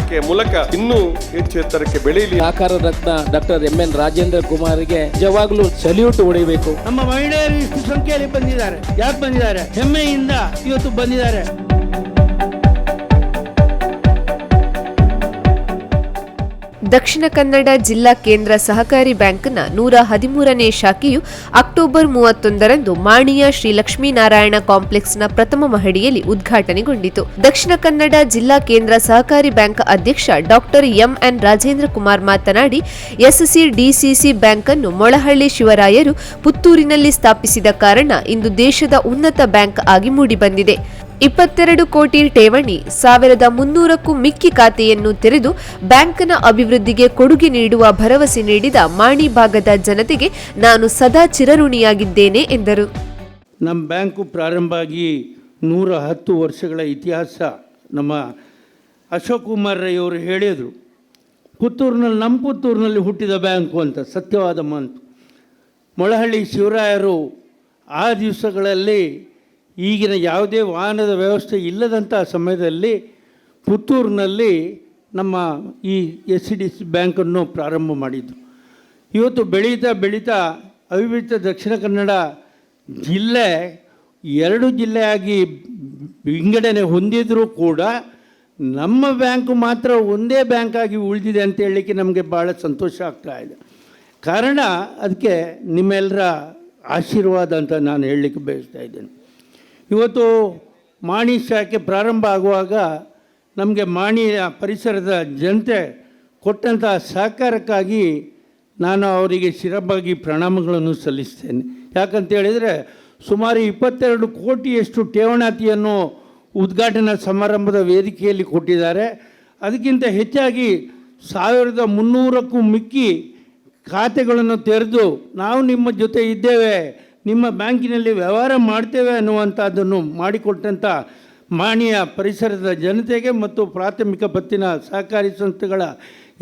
ಇಲಾಖೆಯ ಮೂಲಕ ಇನ್ನೂ ಹೆಚ್ಚು ಎತ್ತರಕ್ಕೆ ಬೆಳೆಯಲಿ. ಸಹಕಾರ ರತ್ನ ಡಾಕ್ಟರ್ MN ರಾಜೇಂದ್ರ ಕುಮಾರ್ಗೆ ನಿಜವಾಗ್ಲೂ ಸಲ್ಯೂಟ್ ಹೊಡಿಬೇಕು. ನಮ್ಮ ಮಹಿಳೆಯರು ಇಷ್ಟು ಸಂಖ್ಯೆಯಲ್ಲಿ ಬಂದಿದ್ದಾರೆ. ಯಾಕೆ ಬಂದಿದ್ದಾರೆ? ಹೆಮ್ಮೆಯಿಂದ ಇವತ್ತು ಬಂದಿದ್ದಾರೆ. ದಕ್ಷಿಣ ಕನ್ನಡ ಜಿಲ್ಲಾ ಕೇಂದ್ರ ಸಹಕಾರಿ ಬ್ಯಾಂಕ್ನ 113ನೇ ಶಾಖೆಯು ಅಕ್ಟೋಬರ್ 31ರಂದು ಮಾಣಿಯ ಶ್ರೀ ಲಕ್ಷ್ಮೀನಾರಾಯಣ ಕಾಂಪ್ಲೆಕ್ಸ್ನ ಪ್ರಥಮ ಮಹಡಿಯಲ್ಲಿ ಉದ್ಘಾಟನೆಗೊಂಡಿತು. ದಕ್ಷಿಣ ಕನ್ನಡ ಜಿಲ್ಲಾ ಕೇಂದ್ರ ಸಹಕಾರಿ ಬ್ಯಾಂಕ್ ಅಧ್ಯಕ್ಷ ಡಾಕ್ಟರ್ MN ರಾಜೇಂದ್ರ ಕುಮಾರ್ ಮಾತನಾಡಿ, SCDCC ಬ್ಯಾಂಕ್ ಅನ್ನು ಮೊಳಹಳ್ಳಿ ಶಿವರಾಯರು ಪುತ್ತೂರಿನಲ್ಲಿ ಸ್ಥಾಪಿಸಿದ ಕಾರಣ ಇಂದು ದೇಶದ ಉನ್ನತ ಬ್ಯಾಂಕ್ ಆಗಿ ಮೂಡಿಬಂದಿದೆ. 22 ಕೋಟಿ ಠೇವಣಿ, 1300ಕ್ಕೂ ಮಿಕ್ಕಿ ಖಾತೆಯನ್ನು ತೆರೆದು ಬ್ಯಾಂಕ್ನ ಅಭಿವೃದ್ಧಿಗೆ ಕೊಡುಗೆ ನೀಡುವ ಭರವಸೆ ನೀಡಿದ ಮಾಣಿ ಭಾಗದ ಜನತೆಗೆ ನಾನು ಸದಾ ಚಿರಋಣಿಯಾಗಿದ್ದೇನೆ ಎಂದರು. ನಮ್ಮ ಬ್ಯಾಂಕು ಪ್ರಾರಂಭ ಆಗಿ 110 ವರ್ಷಗಳ ಇತಿಹಾಸ. ನಮ್ಮ ಅಶೋಕ್ ಕುಮಾರ್ ರೈ ಅವರು ಹೇಳಿದರು, ನಮ್ಮ ಪುತ್ತೂರಿನಲ್ಲಿ ಹುಟ್ಟಿದ ಬ್ಯಾಂಕು ಅಂತ. ಸತ್ಯವಾದ ಮಾತು. ಮೊಳಹಳ್ಳಿ ಶಿವರಾಯರು ಆ ದಿವಸಗಳಲ್ಲಿ ಈಗಿನ ಯಾವುದೇ ವಾಹನದ ವ್ಯವಸ್ಥೆ ಇಲ್ಲದಂಥ ಸಮಯದಲ್ಲಿ ಪುತ್ತೂರಿನಲ್ಲಿ ನಮ್ಮ ಈ SCDC ಬ್ಯಾಂಕನ್ನು ಪ್ರಾರಂಭ ಮಾಡಿದ್ದು. ಇವತ್ತು ಬೆಳೀತಾ ಅವಿಭಜಿತ ದಕ್ಷಿಣ ಕನ್ನಡ ಜಿಲ್ಲೆ 2 ಜಿಲ್ಲೆಯಾಗಿ ವಿಂಗಡಣೆ ಹೊಂದಿದರೂ ಕೂಡ ನಮ್ಮ ಬ್ಯಾಂಕು ಮಾತ್ರ ಒಂದೇ ಬ್ಯಾಂಕಾಗಿ ಉಳಿದಿದೆ ಅಂತ ಹೇಳಲಿಕ್ಕೆ ನಮಗೆ ಭಾಳ ಸಂತೋಷ ಆಗ್ತಾ ಇದೆ. ಕಾರಣ ಅದಕ್ಕೆ ನಿಮ್ಮೆಲ್ಲರ ಆಶೀರ್ವಾದ ಅಂತ ನಾನು ಹೇಳಲಿಕ್ಕೆ ಬಯಸ್ತಾ ಇದ್ದೇನೆ. ಇವತ್ತು ಮಾಣಿ ಶಾಖೆ ಪ್ರಾರಂಭ ಆಗುವಾಗ ನಮಗೆ ಮಾಣಿಯ ಪರಿಸರದ ಜನತೆ ಕೊಟ್ಟಂಥ ಸಹಕಾರಕ್ಕಾಗಿ ನಾನು ಅವರಿಗೆ ಶಿರಬಾಗಿ ಪ್ರಣಾಮಗಳನ್ನು ಸಲ್ಲಿಸ್ತೇನೆ. ಯಾಕಂತ ಹೇಳಿದರೆ ಸುಮಾರು 22 ಕೋಟಿಯಷ್ಟು ಠೇವಣಾತಿಯನ್ನು ಉದ್ಘಾಟನಾ ಸಮಾರಂಭದ ವೇದಿಕೆಯಲ್ಲಿ ಕೊಟ್ಟಿದ್ದಾರೆ. ಅದಕ್ಕಿಂತ ಹೆಚ್ಚಾಗಿ 1300ಕ್ಕೂ ಮಿಕ್ಕಿ ಖಾತೆಗಳನ್ನು ತೆರೆದು ನಾವು ನಿಮ್ಮ ಜೊತೆ ಇದ್ದೇವೆ, ನಿಮ್ಮ ಬ್ಯಾಂಕಿನಲ್ಲಿ ವ್ಯವಹಾರ ಮಾಡ್ತೇವೆ ಅನ್ನುವಂಥದ್ದನ್ನು ಮಾಡಿಕೊಟ್ಟಂಥ ಮಾಣಿಯ ಪರಿಸರದ ಜನತೆಗೆ ಮತ್ತು ಪ್ರಾಥಮಿಕ ಪತ್ತಿನ ಸಹಕಾರಿ ಸಂಸ್ಥೆಗಳ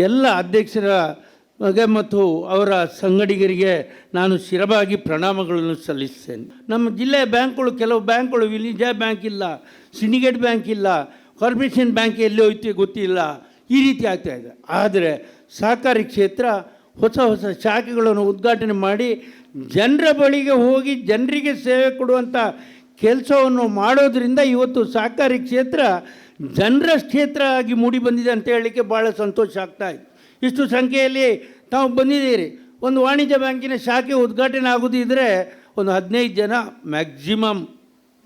ಎಲ್ಲ ಅಧ್ಯಕ್ಷರಿಗೆ ಮತ್ತು ಅವರ ಸಂಗಡಿಗರಿಗೆ ನಾನು ಶಿರಬಾಗಿ ಪ್ರಣಾಮಗಳನ್ನು ಸಲ್ಲಿಸ್ತೇನೆ. ನಮ್ಮ ಜಿಲ್ಲೆಯ ಬ್ಯಾಂಕ್ಗಳು, ಕೆಲವು ಬ್ಯಾಂಕ್ಗಳು, ವಿಲಿಜಾ ಬ್ಯಾಂಕ್ ಇಲ್ಲ, ಸಿಂಡಿಕೇಟ್ ಬ್ಯಾಂಕ್ ಇಲ್ಲ, ಕಾರ್ಪೊರೇಷನ್ ಬ್ಯಾಂಕ್ ಎಲ್ಲಿ ಹೋಯ್ತು ಗೊತ್ತಿಲ್ಲ, ಈ ರೀತಿ ಆಗ್ತಾಯಿದೆ. ಆದರೆ ಸಹಕಾರಿ ಕ್ಷೇತ್ರ ಹೊಸ ಶಾಖೆಗಳನ್ನು ಉದ್ಘಾಟನೆ ಮಾಡಿ ಜನರ ಬಳಿಗೆ ಹೋಗಿ ಜನರಿಗೆ ಸೇವೆ ಕೊಡುವಂಥ ಕೆಲಸವನ್ನು ಮಾಡೋದರಿಂದ ಇವತ್ತು ಸಹಕಾರಿ ಕ್ಷೇತ್ರ ಜನರ ಕ್ಷೇತ್ರ ಆಗಿ ಮೂಡಿ ಬಂದಿದೆ ಅಂತ ಹೇಳಲಿಕ್ಕೆ ಭಾಳ ಸಂತೋಷ ಆಗ್ತಾಯಿದೆ. ಇಷ್ಟು ಸಂಖ್ಯೆಯಲ್ಲಿ ತಾವು ಬಂದಿದ್ದೀರಿ. ಒಂದು ವಾಣಿಜ್ಯ ಬ್ಯಾಂಕಿನ ಶಾಖೆ ಉದ್ಘಾಟನೆ ಆಗೋದಿದ್ದರೆ ಒಂದು 15 ಜನ ಮ್ಯಾಕ್ಸಿಮಮ್,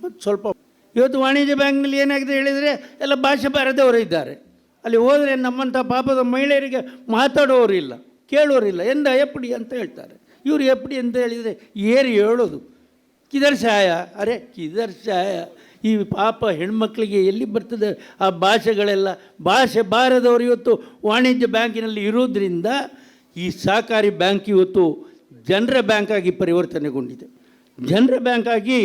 ಮತ್ತು ಸ್ವಲ್ಪ. ಇವತ್ತು ವಾಣಿಜ್ಯ ಬ್ಯಾಂಕ್ನಲ್ಲಿ ಏನಾಗಿದೆ ಹೇಳಿದರೆ ಎಲ್ಲ ಭಾಷೆ ಬಾರದವರು ಇದ್ದಾರೆ. ಅಲ್ಲಿ ಹೋದರೆ ನಮ್ಮಂಥ ಪಾಪದ ಮಹಿಳೆಯರಿಗೆ ಮಾತಾಡೋರಿಲ್ಲ, ಕೇಳೋರಿಲ್ಲ. ಎಪ್ಪಡಿ ಅಂತ ಹೇಳ್ತಾರೆ. ಇವರು ಎಪ್ಪಡಿ ಅಂತ ಹೇಳಿದರೆ ಏರಿ ಹೇಳೋದು ಕಿದರ್ ಶಾಯ. ಅರೆ ಕಿದರ್ ಶಾಯ, ಈ ಪಾಪ ಹೆಣ್ಮಕ್ಳಿಗೆ ಎಲ್ಲಿ ಬರ್ತದೆ ಆ ಭಾಷೆಗಳೆಲ್ಲ? ಭಾಷೆ ಬಾರದವರು ಇವತ್ತು ವಾಣಿಜ್ಯ ಬ್ಯಾಂಕಿನಲ್ಲಿ ಇರೋದ್ರಿಂದ ಈ ಸಹಕಾರಿ ಬ್ಯಾಂಕ್ ಇವತ್ತು ಜನರ ಬ್ಯಾಂಕಾಗಿ ಪರಿವರ್ತನೆಗೊಂಡಿದೆ. ಜನರ ಬ್ಯಾಂಕಾಗಿ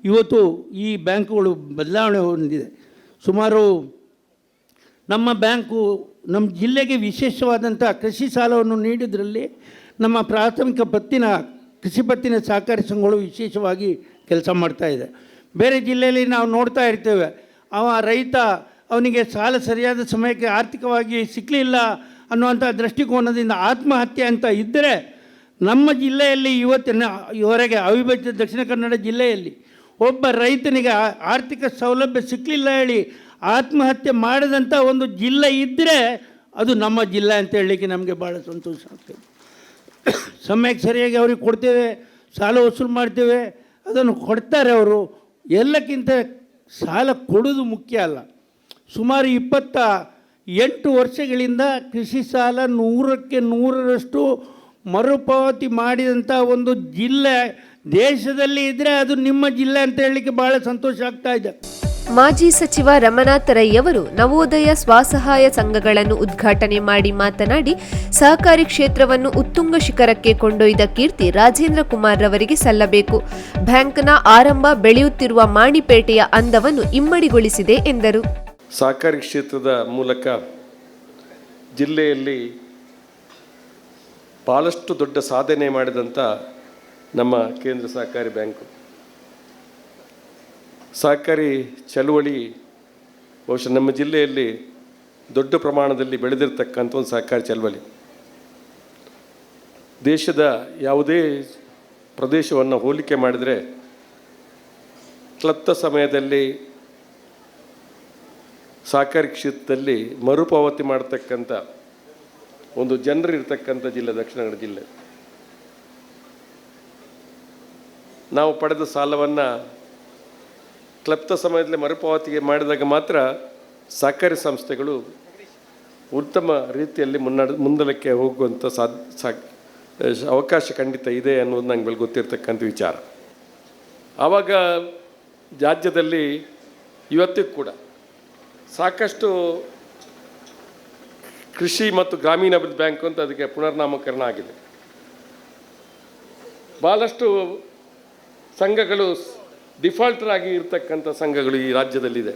ಇವತ್ತು ಈ ಬ್ಯಾಂಕುಗಳು ಬದಲಾವಣೆ ಹೊಂದಿದೆ. ಸುಮಾರು ನಮ್ಮ ಬ್ಯಾಂಕು ನಮ್ಮ ಜಿಲ್ಲೆಗೆ ವಿಶೇಷವಾದಂಥ ಕೃಷಿ ಸಾಲವನ್ನು ನೀಡಿದ್ರಲ್ಲಿ ನಮ್ಮ ಪ್ರಾಥಮಿಕ ಕೃಷಿ ಪತ್ತಿನ ಸಹಕಾರಿ ಸಂಘಗಳು ವಿಶೇಷವಾಗಿ ಕೆಲಸ ಮಾಡ್ತಾಯಿದೆ. ಬೇರೆ ಜಿಲ್ಲೆಯಲ್ಲಿ ನಾವು ನೋಡ್ತಾ ಇರ್ತೇವೆ, ರೈತ ಅವನಿಗೆ ಸಾಲ ಸರಿಯಾದ ಸಮಯಕ್ಕೆ ಆರ್ಥಿಕವಾಗಿ ಸಿಕ್ಕಲಿಲ್ಲ ಅನ್ನುವಂಥ ದೃಷ್ಟಿಕೋನದಿಂದ ಆತ್ಮಹತ್ಯೆ ಅಂತ ಇದ್ದರೆ, ನಮ್ಮ ಜಿಲ್ಲೆಯಲ್ಲಿ ಇವರೆಗೆ ಅವಿಭಜಿತ ದಕ್ಷಿಣ ಕನ್ನಡ ಜಿಲ್ಲೆಯಲ್ಲಿ ಒಬ್ಬ ರೈತನಿಗೆ ಆರ್ಥಿಕ ಸೌಲಭ್ಯ ಸಿಕ್ಕಲಿಲ್ಲ ಹೇಳಿ ಆತ್ಮಹತ್ಯೆ ಮಾಡಿದಂಥ ಒಂದು ಜಿಲ್ಲೆ ಇದ್ದರೆ ಅದು ನಮ್ಮ ಜಿಲ್ಲೆ ಅಂತ ಹೇಳಲಿಕ್ಕೆ ನಮಗೆ ಭಾಳ ಸಂತೋಷ ಆಗ್ತದೆ. ಸಮಯಕ್ಕೆ ಸರಿಯಾಗಿ ಅವ್ರಿಗೆ ಕೊಡ್ತೇವೆ, ಸಾಲ ವಸೂಲು ಮಾಡ್ತೇವೆ, ಅದನ್ನು ಕೊಡ್ತಾರೆ ಅವರು. ಎಲ್ಲಕ್ಕಿಂತ ಸಾಲ ಕೊಡೋದು ಮುಖ್ಯ ಅಲ್ಲ. ಸುಮಾರು 28 ವರ್ಷಗಳಿಂದ ಕೃಷಿ ಸಾಲ 100ಕ್ಕೆ 100ರಷ್ಟು ಮರುಪಾವತಿ ಮಾಡಿದಂಥ ಒಂದು ಜಿಲ್ಲೆ ದೇಶದಲ್ಲಿ ಇದ್ದರೆ ಅದು ನಿಮ್ಮ ಜಿಲ್ಲೆ ಅಂತ ಹೇಳಲಿಕ್ಕೆ ಭಾಳ ಸಂತೋಷ ಆಗ್ತಾ ಇದೆ. ಮಾಜಿ ಸಚಿವ ರಮನಾಥ ರೈ ಅವರು ನವೋದಯ ಸ್ವಸಹಾಯ ಸಂಘಗಳನ್ನು ಉದ್ಘಾಟನೆ ಮಾಡಿ ಮಾತನಾಡಿ, ಸಹಕಾರಿ ಕ್ಷೇತ್ರವನ್ನು ಉತ್ತುಂಗ ಶಿಖರಕ್ಕೆ ಕೊಂಡೊಯ್ದ ಕೀರ್ತಿ ರಾಜೇಂದ್ರ ಕುಮಾರ್ ರವರಿಗೆ ಸಲ್ಲಬೇಕು. ಬ್ಯಾಂಕ್ನ ಆರಂಭ ಬೆಳೆಯುತ್ತಿರುವ ಮಾಣಿಪೇಟೆಯ ಅಂದವನ್ನು ಇಮ್ಮಡಿಗೊಳಿಸಿದೆ ಎಂದರು. ಸಹಕಾರಿ ಕ್ಷೇತ್ರದ ಮೂಲಕ ಜಿಲ್ಲೆಯಲ್ಲಿ ಭಾಳಷ್ಟು ದೊಡ್ಡ ಸಾಧನೆ ಮಾಡಿದಂಥ ನಮ್ಮ ಕೇಂದ್ರ ಸಹಕಾರಿ ಬ್ಯಾಂಕು, ಸಹಕಾರಿ ಚಳುವಳಿ ಬಹುಶಃ ನಮ್ಮ ಜಿಲ್ಲೆಯಲ್ಲಿ ದೊಡ್ಡ ಪ್ರಮಾಣದಲ್ಲಿ ಬೆಳೆದಿರ್ತಕ್ಕಂಥ ಒಂದು ಸಹಕಾರಿ ಚಳವಳಿ. ದೇಶದ ಯಾವುದೇ ಪ್ರದೇಶವನ್ನು ಹೋಲಿಕೆ ಮಾಡಿದರೆ ಕ್ಲಪ್ತ ಸಮಯದಲ್ಲಿ ಸಹಕಾರಿ ಕ್ಷೇತ್ರದಲ್ಲಿ ಮರುಪಾವತಿ ಮಾಡತಕ್ಕಂಥ ಒಂದು ಜನರು ಇರ್ತಕ್ಕಂಥ ಜಿಲ್ಲೆ ದಕ್ಷಿಣ ಕನ್ನಡ ಜಿಲ್ಲೆ. ನಾವು ಪಡೆದ ಸಾಲವನ್ನು ಕ್ಲಪ್ತ ಸಮಯದಲ್ಲಿ ಮರುಪಾವತಿಗೆ ಮಾಡಿದಾಗ ಮಾತ್ರ ಸಹಕಾರಿ ಸಂಸ್ಥೆಗಳು ಉತ್ತಮ ರೀತಿಯಲ್ಲಿ ಮುಂದಕ್ಕೆ ಹೋಗುವಂಥ ಅವಕಾಶ ಖಂಡಿತ ಇದೆ ಅನ್ನೋದು ನಂಗೆ ಗೊತ್ತಿರ್ತಕ್ಕಂಥ ವಿಚಾರ. ಆವಾಗ ರಾಜ್ಯದಲ್ಲಿ ಇವತ್ತಿಗೂ ಕೂಡ ಸಾಕಷ್ಟು ಕೃಷಿ ಮತ್ತು ಗ್ರಾಮೀಣಾಭಿವೃದ್ಧಿ ಬ್ಯಾಂಕ್ ಅಂತ ಅದಕ್ಕೆ ಪುನರ್ನಾಮಕರಣ ಆಗಿದೆ. ಭಾಳಷ್ಟು ಸಂಘಗಳು ಡಿಫಾಲ್ಟರ್ ಆಗಿ ಇರ್ತಕ್ಕಂಥ ಸಂಘಗಳು ಈ ರಾಜ್ಯದಲ್ಲಿದೆ.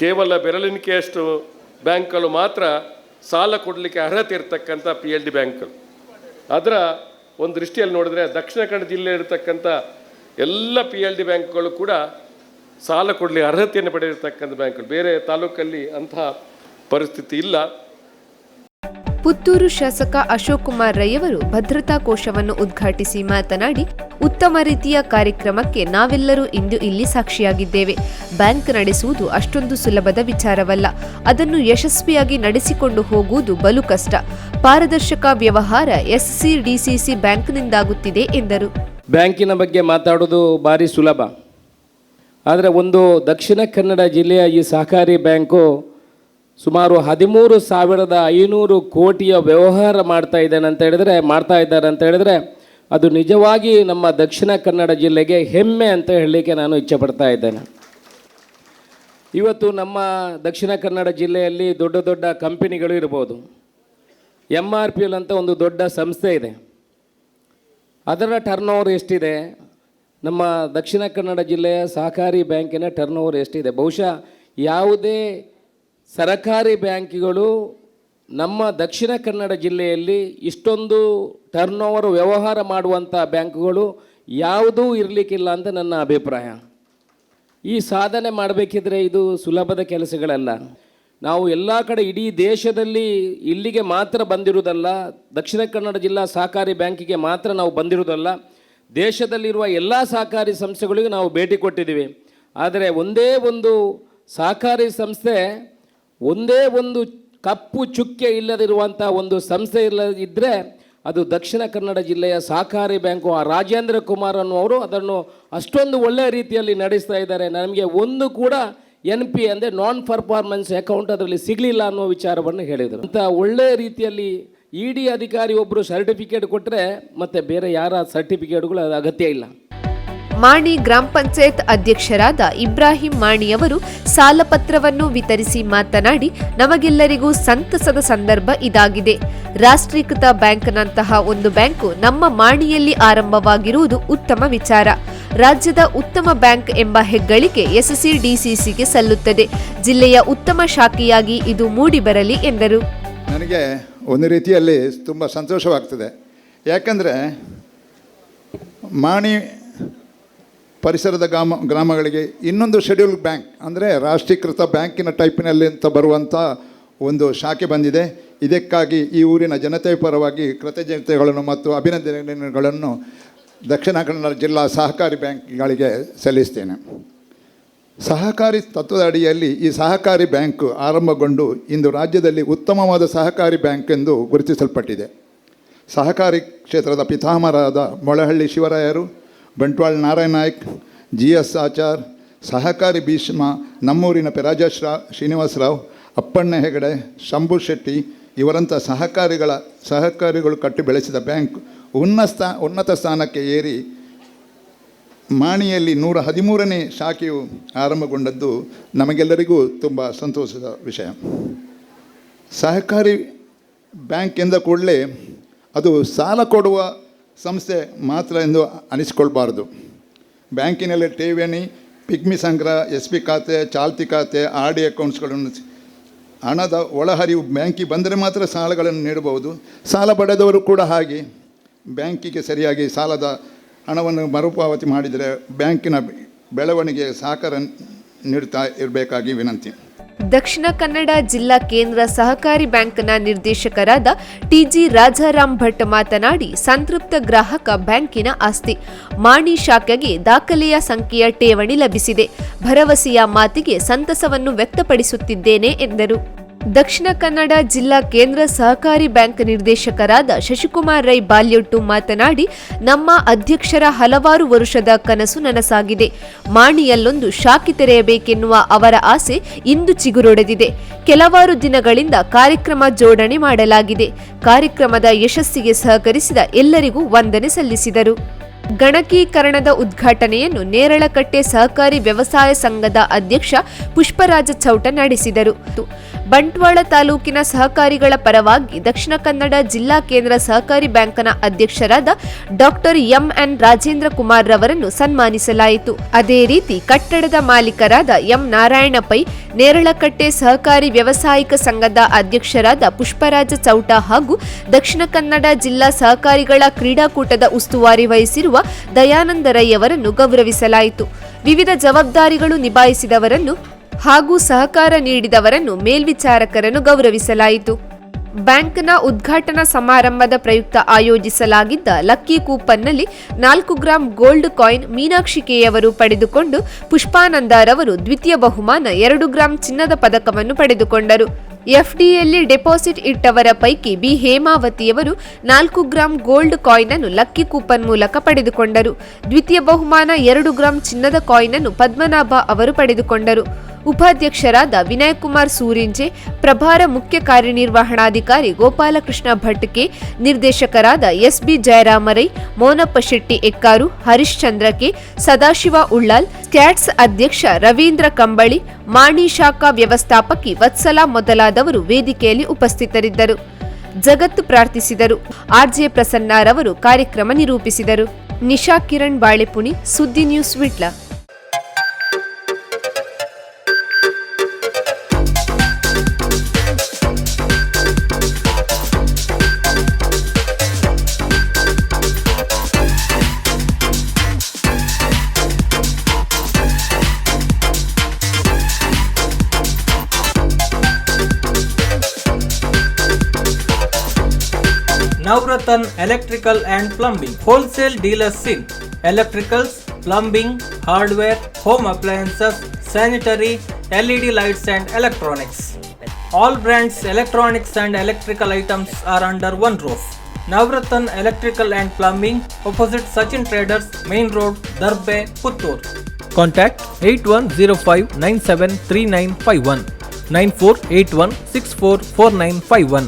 ಕೇವಲ ಬೆರಳೆಣಿಕೆಯಷ್ಟು ಬ್ಯಾಂಕ್ಗಳು ಮಾತ್ರ ಸಾಲ ಕೊಡಲಿಕ್ಕೆ ಅರ್ಹತೆ ಇರತಕ್ಕಂಥ PLD ಬ್ಯಾಂಕ್ಗಳು. ಅದರ ಒಂದು ದೃಷ್ಟಿಯಲ್ಲಿ ನೋಡಿದ್ರೆ ದಕ್ಷಿಣ ಕನ್ನಡ ಜಿಲ್ಲೆ ಇರತಕ್ಕಂಥ ಎಲ್ಲ PLD ಬ್ಯಾಂಕ್ಗಳು ಕೂಡ ಸಾಲ ಕೊಡಲಿಕ್ಕೆ ಅರ್ಹತೆಯನ್ನು ಪಡೆದಿರ್ತಕ್ಕಂಥ ಬ್ಯಾಂಕ್ಗಳು. ಬೇರೆ ತಾಲೂಕಲ್ಲಿ ಅಂತಹ ಪರಿಸ್ಥಿತಿ ಇಲ್ಲ. ಪುತ್ತೂರು ಶಾಸಕ ಅಶೋಕ್ ಕುಮಾರ್ ರೈ ಅವರು ಭದ್ರತಾ ಕೋಶವನ್ನು ಉದ್ಘಾಟಿಸಿ ಮಾತನಾಡಿ, ಉತ್ತಮ ರೀತಿಯ ಕಾರ್ಯಕ್ರಮಕ್ಕೆ ನಾವೆಲ್ಲರೂ ಇಂದು ಇಲ್ಲಿ ಸಾಕ್ಷಿಯಾಗಿದ್ದೇವೆ. ಬ್ಯಾಂಕ್ ನಡೆಸುವುದು ಅಷ್ಟೊಂದು ಸುಲಭದ ವಿಚಾರವಲ್ಲ. ಅದನ್ನು ಯಶಸ್ವಿಯಾಗಿ ನಡೆಸಿಕೊಂಡು ಹೋಗುವುದು ಬಲು ಕಷ್ಟ. ಪಾರದರ್ಶಕ ವ್ಯವಹಾರ SCDCC ಬ್ಯಾಂಕ್ನಿಂದಾಗುತ್ತಿದೆ ಎಂದರು. ಬ್ಯಾಂಕಿನ ಬಗ್ಗೆ ಮಾತಾಡೋದು ಭಾರಿ ಸುಲಭ. ಆದರೆ ಒಂದು ದಕ್ಷಿಣ ಕನ್ನಡ ಜಿಲ್ಲೆಯ ಈ ಸಹಕಾರಿ ಬ್ಯಾಂಕು ಸುಮಾರು 13,500 ಕೋಟಿಯ ವ್ಯವಹಾರ ಮಾಡ್ತಾ ಇದ್ದಾರೆ ಅಂತ ಹೇಳಿದ್ರೆ ಅದು ನಿಜವಾಗಿ ನಮ್ಮ ದಕ್ಷಿಣ ಕನ್ನಡ ಜಿಲ್ಲೆಗೆ ಹೆಮ್ಮೆ ಅಂತ ಹೇಳಲಿಕ್ಕೆ ನಾನು ಇಚ್ಛೆಪಡ್ತಾ ಇದ್ದೇನೆ. ಇವತ್ತು ನಮ್ಮ ದಕ್ಷಿಣ ಕನ್ನಡ ಜಿಲ್ಲೆಯಲ್ಲಿ ದೊಡ್ಡ ದೊಡ್ಡ ಕಂಪನಿಗಳು ಇರ್ಬೋದು. MRPL ಅಂತ ಒಂದು ದೊಡ್ಡ ಸಂಸ್ಥೆ ಇದೆ. ಅದರ ಟರ್ನ್ ಓವರ್ ಎಷ್ಟಿದೆ? ನಮ್ಮ ದಕ್ಷಿಣ ಕನ್ನಡ ಜಿಲ್ಲೆಯ ಸಹಕಾರಿ ಬ್ಯಾಂಕಿನ ಟರ್ನ್ ಓವರ್ ಎಷ್ಟಿದೆ? ಬಹುಶಃ ಯಾವುದೇ ಸರಕಾರಿ ಬ್ಯಾಂಕ್ಗಳು ನಮ್ಮ ದಕ್ಷಿಣ ಕನ್ನಡ ಜಿಲ್ಲೆಯಲ್ಲಿ ಇಷ್ಟೊಂದು ಟರ್ನ್ ಓವರ್ ವ್ಯವಹಾರ ಮಾಡುವಂಥ ಬ್ಯಾಂಕ್ಗಳು ಯಾವುದೂ ಇರಲಿಕ್ಕಿಲ್ಲ ಅಂತ ನನ್ನ ಅಭಿಪ್ರಾಯ. ಈ ಸಾಧನೆ ಮಾಡಬೇಕಿದ್ರೆ ಇದು ಸುಲಭದ ಕೆಲಸಗಳಲ್ಲ. ನಾವು ಎಲ್ಲ ಕಡೆ ಇಡೀ ದೇಶದಲ್ಲಿ ಇಲ್ಲಿಗೆ ಮಾತ್ರ ಬಂದಿರುವುದಲ್ಲ, ದಕ್ಷಿಣ ಕನ್ನಡ ಜಿಲ್ಲಾ ಸಹಕಾರಿ ಬ್ಯಾಂಕಿಗೆ ಮಾತ್ರ ನಾವು ಬಂದಿರುವುದಲ್ಲ, ದೇಶದಲ್ಲಿರುವ ಎಲ್ಲ ಸಹಕಾರಿ ಸಂಸ್ಥೆಗಳಿಗೂ ನಾವು ಭೇಟಿ ಕೊಟ್ಟಿದ್ದೀವಿ. ಆದರೆ ಒಂದೇ ಒಂದು ಸಹಕಾರಿ ಸಂಸ್ಥೆ, ಒಂದೇ ಒಂದು ಕಪ್ಪು ಚುಕ್ಕೆ ಇಲ್ಲದಿರುವಂಥ ಒಂದು ಸಂಸ್ಥೆ ಇದ್ದರೆ ಅದು ದಕ್ಷಿಣ ಕನ್ನಡ ಜಿಲ್ಲೆಯ ಸಹಕಾರಿ ಬ್ಯಾಂಕು. ರಾಜೇಂದ್ರ ಕುಮಾರ್ ಅನ್ನುವರು ಅದನ್ನು ಅಷ್ಟೊಂದು ಒಳ್ಳೆಯ ರೀತಿಯಲ್ಲಿ ನಡೆಸ್ತಾ ಇದ್ದಾರೆ. ನಮಗೆ ಒಂದು ಕೂಡ NP ಅಂದರೆ ನಾನ್ ಪರ್ಫಾರ್ಮೆನ್ಸ್ ಅಕೌಂಟ್ ಅದರಲ್ಲಿ ಸಿಗಲಿಲ್ಲ ಅನ್ನೋ ವಿಚಾರವನ್ನು ಹೇಳಿದರು. ಅಂತ ಒಳ್ಳೆಯ ರೀತಿಯಲ್ಲಿ ED ಅಧಿಕಾರಿ ಒಬ್ಬರು ಸರ್ಟಿಫಿಕೇಟ್ ಕೊಟ್ಟರೆ ಮತ್ತೆ ಬೇರೆ ಯಾರ ಸರ್ಟಿಫಿಕೇಟ್ಗಳು ಅದು ಅಗತ್ಯ ಇಲ್ಲ. ಮಾಣಿ ಗ್ರಾಮ ಪಂಚಾಯತ್ ಅಧ್ಯಕ್ಷರಾದ ಇಬ್ರಾಹಿಂ ಮಾಣಿಯವರು ಸಾಲಪತ್ರವನ್ನು ವಿತರಿಸಿ ಮಾತನಾಡಿ, ನಮಗೆಲ್ಲರಿಗೂ ಸಂತಸದ ಸಂದರ್ಭ ಇದಾಗಿದೆ. ರಾಷ್ಟ್ರೀಕೃತ ಬ್ಯಾಂಕ್ನಂತಹ ಒಂದು ಬ್ಯಾಂಕು ನಮ್ಮ ಮಾಣಿಯಲ್ಲಿ ಆರಂಭವಾಗಿರುವುದು ಉತ್ತಮ ವಿಚಾರ. ರಾಜ್ಯದ ಉತ್ತಮ ಬ್ಯಾಂಕ್ ಎಂಬ ಹೆಗ್ಗಳಿಕೆ SCDCCಗೆ ಸಲ್ಲುತ್ತದೆ. ಜಿಲ್ಲೆಯ ಉತ್ತಮ ಶಾಖೆಯಾಗಿ ಇದು ಮೂಡಿಬರಲಿ ಎಂದರು. ನನಗೆ ಒಂದು ರೀತಿಯಲ್ಲಿ ತುಂಬ ಸಂತೋಷವಾಗ್ತದೆ. ಯಾಕಂದರೆ ಮಾಣಿ ಪರಿಸರದ ಗ್ರಾಮಗಳಿಗೆ ಇನ್ನೊಂದು ಶೆಡ್ಯೂಲ್ ಬ್ಯಾಂಕ್ ಅಂದರೆ ರಾಷ್ಟ್ರೀಕೃತ ಬ್ಯಾಂಕಿನ ಟೈಪಿನಲ್ಲಿ ಅಂತ ಬರುವಂಥ ಒಂದು ಶಾಖೆ ಬಂದಿದೆ. ಇದಕ್ಕಾಗಿ ಈ ಊರಿನ ಜನತೆಯ ಪರವಾಗಿ ಕೃತಜ್ಞತೆಗಳನ್ನು ಮತ್ತು ಅಭಿನಂದನೆಗಳನ್ನು ದಕ್ಷಿಣ ಕನ್ನಡ ಜಿಲ್ಲಾ ಸಹಕಾರಿ ಬ್ಯಾಂಕ್ಗಳಿಗೆ ಸಲ್ಲಿಸ್ತೇನೆ. ಸಹಕಾರಿ ತತ್ವದ ಅಡಿಯಲ್ಲಿ ಈ ಸಹಕಾರಿ ಬ್ಯಾಂಕು ಆರಂಭಗೊಂಡು ಇಂದು ರಾಜ್ಯದಲ್ಲಿ ಉತ್ತಮವಾದ ಸಹಕಾರಿ ಬ್ಯಾಂಕ್ ಎಂದು ಗುರುತಿಸಲ್ಪಟ್ಟಿದೆ. ಸಹಕಾರಿ ಕ್ಷೇತ್ರದ ಪಿತಾಮಹರಾದ ಮೊಳಹಳ್ಳಿ ಶಿವರಾಯರು, ಬಂಟ್ವಾಳ ನಾರಾಯಣ ನಾಯ್ಕ್, GS ಆಚಾರ್, ಸಹಕಾರಿ ಭೀಷ್ಮ, ನಮ್ಮೂರಿನ ಪೆರಾಜ ಶ್ರೀನಿವಾಸರಾವ್, ಅಪ್ಪಣ್ಣ ಹೆಗಡೆ, ಶಂಭು ಶೆಟ್ಟಿ ಇವರಂಥ ಸಹಕಾರಿಗಳು ಕಟ್ಟಿ ಬೆಳೆಸಿದ ಬ್ಯಾಂಕ್ ಉನ್ನತ ಸ್ಥಾನಕ್ಕೆ ಏರಿ ಮಾಣಿಯಲ್ಲಿ 113ನೇ ಶಾಖೆಯು ಆರಂಭಗೊಂಡದ್ದು ನಮಗೆಲ್ಲರಿಗೂ ತುಂಬ ಸಂತೋಷದ ವಿಷಯ. ಸಹಕಾರಿ ಬ್ಯಾಂಕ್ ಎಂದ ಕೂಡಲೇ ಅದು ಸಾಲ ಕೊಡುವ ಸಂಸ್ಥೆ ಮಾತ್ರ ಎಂದು ಅನಿಸಿಕೊಳ್ಬಾರ್ದು. ಬ್ಯಾಂಕಿನಲ್ಲಿ ಠೇವಣಿ, ಪಿಗ್ಮಿ ಸಂಗ್ರಹ, SP ಖಾತೆ, ಚಾಲ್ತಿ ಖಾತೆ, RD ಅಕೌಂಟ್ಸ್ಗಳನ್ನು ಹಣದ ಒಳಹರಿವು ಬ್ಯಾಂಕಿಗೆ ಬಂದರೆ ಮಾತ್ರ ಸಾಲಗಳನ್ನು ನೀಡಬಹುದು. ಸಾಲ ಪಡೆದವರು ಕೂಡ ಹಾಗೆ ಬ್ಯಾಂಕಿಗೆ ಸರಿಯಾಗಿ ಸಾಲದ ಹಣವನ್ನು ಮರುಪಾವತಿ ಮಾಡಿದರೆ ಬ್ಯಾಂಕಿನ ಬೆಳವಣಿಗೆ ಸಹಕಾರ ನೀಡುತ್ತಾ ಇರಬೇಕಾಗಿ ವಿನಂತಿ. ದಕ್ಷಿಣ ಕನ್ನಡ ಜಿಲ್ಲಾ ಕೇಂದ್ರ ಸಹಕಾರಿ ಬ್ಯಾಂಕ್ನ ನಿರ್ದೇಶಕರಾದ ಟಿಜಿ ರಾಜಾರಾಮ್ ಭಟ್ ಮಾತನಾಡಿ, ಸಂತೃಪ್ತ ಗ್ರಾಹಕ ಬ್ಯಾಂಕಿನ ಆಸ್ತಿ. ಮಾಣಿ ಶಾಖೆಗೆ ದಾಖಲೆಯ ಸಂಖ್ಯೆಯ ಠೇವಣಿ ಲಭಿಸಿದೆ. ಭರವಸೆಯ ಮಾತಿಗೆ ಸಂತಸವನ್ನು ವ್ಯಕ್ತಪಡಿಸುತ್ತಿದ್ದೇನೆ ಎಂದರು. ದಕ್ಷಿಣ ಕನ್ನಡ ಜಿಲ್ಲಾ ಕೇಂದ್ರ ಸಹಕಾರಿ ಬ್ಯಾಂಕ್ ನಿರ್ದೇಶಕರಾದ ಶಶಿಕುಮಾರ್ ರೈ ಬಾಲ್ಯೊಟ್ಟು ಮಾತನಾಡಿ, ನಮ್ಮ ಅಧ್ಯಕ್ಷರ ಹಲವಾರು ವರ್ಷದ ಕನಸು ನನಸಾಗಿದೆ. ಮಾಣಿಯಲ್ಲೊಂದು ಶಾಖೆ ತೆರೆಯಬೇಕೆನ್ನುವ ಅವರ ಆಸೆ ಇಂದು ಚಿಗುರೊಡೆದಿದೆ. ಕೆಲವಾರು ದಿನಗಳಿಂದ ಕಾರ್ಯಕ್ರಮ ಜೋಡಣೆ ಮಾಡಲಾಗಿದೆ. ಕಾರ್ಯಕ್ರಮದ ಯಶಸ್ಸಿಗೆ ಸಹಕರಿಸಿದ ಎಲ್ಲರಿಗೂ ವಂದನೆ ಸಲ್ಲಿಸಿದರು. ಗಣಕೀಕರಣದ ಉದ್ಘಾಟನೆಯನ್ನು ನೇರಳಕಟ್ಟೆ ಸಹಕಾರಿ ವ್ಯವಸಾಯ ಸಂಘದ ಅಧ್ಯಕ್ಷ ಪುಷ್ಪರಾಜ ಚೌಟ ನಡೆಸಿದರು. ಬಂಟ್ವಾಳ ತಾಲೂಕಿನ ಸಹಕಾರಿಗಳ ಪರವಾಗಿ ದಕ್ಷಿಣ ಕನ್ನಡ ಜಿಲ್ಲಾ ಕೇಂದ್ರ ಸಹಕಾರಿ ಬ್ಯಾಂಕ್ನ ಅಧ್ಯಕ್ಷರಾದ ಡಾಕ್ಟರ್ ಎಂಎನ್ ರಾಜೇಂದ್ರ ಕುಮಾರ್ ರವರನ್ನು ಸನ್ಮಾನಿಸಲಾಯಿತು. ಅದೇ ರೀತಿ ಕಟ್ಟಡದ ಮಾಲೀಕರಾದ ಎಂ ನಾರಾಯಣ ಪೈ, ನೇರಳಕಟ್ಟೆ ಸಹಕಾರಿ ವ್ಯವಸಾಯಿಕ ಸಂಘದ ಅಧ್ಯಕ್ಷರಾದ ಪುಷ್ಪರಾಜ ಚೌಟ ಹಾಗೂ ದಕ್ಷಿಣ ಕನ್ನಡ ಜಿಲ್ಲಾ ಸಹಕಾರಿಗಳ ಕ್ರೀಡಾಕೂಟದ ಉಸ್ತುವಾರಿ ವಹಿಸಿರುವ ದಯಾನಂದ ರೈ ಅವರನ್ನು ಗೌರವಿಸಲಾಯಿತು. ವಿವಿಧ ಜವಾಬ್ದಾರಿಗಳು ನಿಭಾಯಿಸಿದವರನ್ನು ಹಾಗೂ ಸಹಕಾರ ನೀಡಿದವರನ್ನು ಮೇಲ್ವಿಚಾರಕರನ್ನು ಗೌರವಿಸಲಾಯಿತು. ಬ್ಯಾಂಕ್ನ ಉದ್ಘಾಟನಾ ಸಮಾರಂಭದ ಪ್ರಯುಕ್ತ ಆಯೋಜಿಸಲಾಗಿದ್ದ ಲಕ್ಕಿ ಕೂಪನ್ನಲ್ಲಿ 4 ಗ್ರಾಂ ಗೋಲ್ಡ್ ಕಾಯಿನ್ ಮೀನಾಕ್ಷಿ ಕೆಯವರು ಪಡೆದುಕೊಂಡು, ಪುಷ್ಪಾನಂದರವರು ದ್ವಿತೀಯ ಬಹುಮಾನ 2 ಗ್ರಾಂ ಚಿನ್ನದ ಪದಕವನ್ನು ಪಡೆದುಕೊಂಡರು. ಎಫ್ಡಿಯಲ್ಲಿ ಡೆಪಾಸಿಟ್ ಇಟ್ಟವರ ಪೈಕಿ ಬಿ ಹೇಮಾವತಿಯವರು 4 ಗ್ರಾಂ ಗೋಲ್ಡ್ ಕಾಯಿನ್ ಅನ್ನು ಲಕ್ಕಿ ಕೂಪನ್ ಮೂಲಕ ಪಡೆದುಕೊಂಡರು. ದ್ವಿತೀಯ ಬಹುಮಾನ 2 ಗ್ರಾಂ ಚಿನ್ನದ ಕಾಯಿನ್ ಅನ್ನು ಪದ್ಮನಾಭ ಅವರು ಪಡೆದುಕೊಂಡರು. ಉಪಾಧ್ಯಕ್ಷರಾದ ವಿನಯಕುಮಾರ್ ಸೂರಿಂಜೆ, ಪ್ರಭಾರ ಮುಖ್ಯ ಕಾರ್ಯನಿರ್ವಹಣಾಧಿಕಾರಿ ಗೋಪಾಲಕೃಷ್ಣ ಭಟ್ಕೆ, ನಿರ್ದೇಶಕರಾದ ಎಸ್ಬಿ ಜಯರಾಮರೈ, ಮೋನಪ್ಪ ಶೆಟ್ಟಿ ಎಕ್ಕಾರು, ಹರಿಶ್ಚಂದ್ರ ಕೆ, ಸದಾಶಿವ ಉಳ್ಳಾಲ್, ಸ್ಕ್ಯಾಟ್ಸ್ ಅಧ್ಯಕ್ಷ ರವೀಂದ್ರ ಕಂಬಳಿ, ಮಾಣಿ ಶಾಖಾ ವ್ಯವಸ್ಥಾಪಕಿ ವತ್ಸಲ ಮೊದಲಾದವರು ವೇದಿಕೆಯಲ್ಲಿ ಉಪಸ್ಥಿತರಿದ್ದರು. ಜಗತ್ತು ಪ್ರಾರ್ಥಿಸಿದರು. ಆರ್ಜೆ ಪ್ರಸನ್ನರವರು ಕಾರ್ಯಕ್ರಮ ನಿರೂಪಿಸಿದರು. ನಿಶಾ ಕಿರಣ್ ಬಾಳೆಪುಣಿ, ಸುದ್ದಿ news Vitla. Navratan Electrical and Plumbing Wholesale Dealers in Electricals, Plumbing, Hardware, Home Appliances, Sanitary, LED Lights and Electronics. All brands electronics and electrical items are under one roof. Navratan Electrical and Plumbing, opposite Sachin Traders, Main Road, Darbe, Puttur. Contact 8105973951, 9481644951.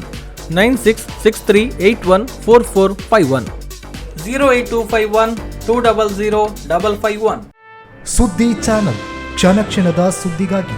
9663814451, 08251 200 551. ಸುದ್ದಿ channel, ಕ್ಷಣ ಕ್ಷಣದ ಸುದ್ದಿಗಾಗಿ.